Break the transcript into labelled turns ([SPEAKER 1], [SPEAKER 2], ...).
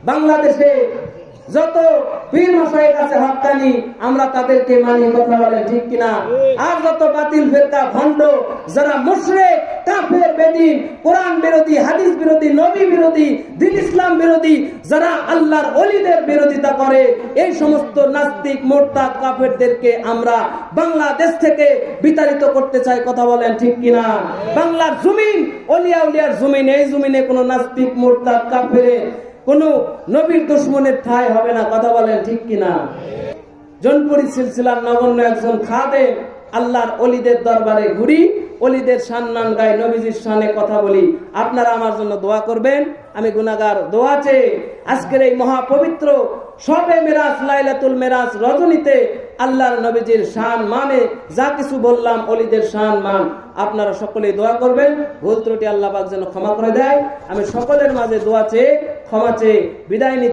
[SPEAKER 1] বাংলাদেশে যত পীর মশাইয়ের কাছে হক্কানি আমরা তাদেরকে মানি, কথা বলেন ঠিক কিনা? আর যত বাতিল ফেরকা ভণ্ড যারা মুশরিক কাফের বেদীন কোরআন বিরোধী হাদিস বিরোধী নবী বিরোধী দ্বীন ইসলাম বিরোধী যারা আল্লাহর ওলিদের বিরোধিতা করে, এই সমস্ত নাস্তিক মুরতাদ কাফেরদেরকে আমরা বাংলাদেশ থেকে বিতাড়িত করতে চাই, কথা বলেন ঠিক কিনা? বাংলার জমিন ওলিয়া উলিয়ার জমিন, এই জমিনে কোনো নাস্তিক মুরতাদ কাফের কোন নবীর দুশমনের ঠাঁই হবে না, কথা বলেন ঠিক কিনা? জনপুরি সিলসিলার নগণ্য একজন খাদেম আল্লাহর ওলিদের দরবারে ঘুরি, ওলিদের সম্মান গাই, নবীজির শানে কথা বলি। আপনারা আমার জন্য দোয়া করবেন, আমি গুনাহগার। দোয়া চেয়ে আজকের এই মহাপবিত্র শবে মেরাজ লাইলাতুল মেরাজ রজনীতে আল্লাহর নবীজির শান মানে যা কিছু বললাম ওলিদের শান মান, আপনারা সকলেই দোয়া করবেন। ভুল ত্রুটি আল্লাহ পাক যেন ক্ষমা করে দেয়। আমি সকলের মাঝে দোয়া চেয়ে ক্ষমা চেয়ে বিদায় নিচ্ছি।